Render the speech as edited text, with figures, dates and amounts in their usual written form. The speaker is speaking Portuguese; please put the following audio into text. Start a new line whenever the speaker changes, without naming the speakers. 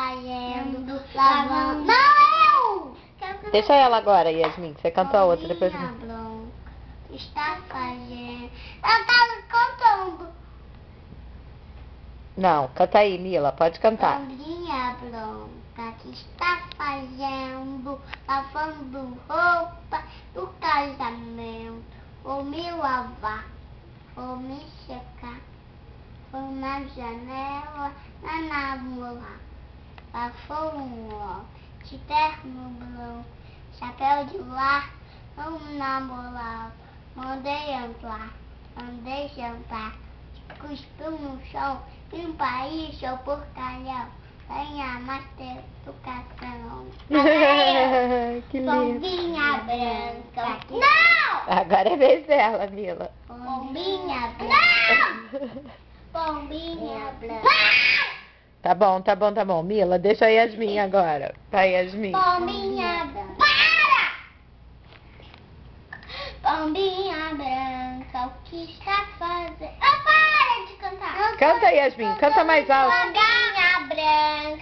fazendo? Lavando. Não!
Deixa ela agora, Yasmin. Você canta a outra depois.
Pombinha branca está fazendo. Eu tava cantando.
Não, canta aí, Mila. Pode cantar.
Pombinha branca que está fazendo, lavando roupa do casamento. Vou me lavar, vou me secar. Vou na janela, na namorar. Lá foi um homem de terno branco, chapéu de lar, vamos namorar. Mandei entrar, mandei jantar, cuspiu no chão, limpa isso, seu porcalhão. Venha mais ter educação.
Que lindo.
Pombinha branca. Não!
Agora é vez dela, Mila.
Pombinha branca. Pombinha branca.
Tá bom, tá bom, tá bom. Mila, deixa a Yasmin agora. Vai, Yasmin.
Pombinha branca. Para! Pombinha branca, o que está fazendo? Ah, para de cantar.
Canta, Yasmin. Canta mais alto.
Pombinha branca.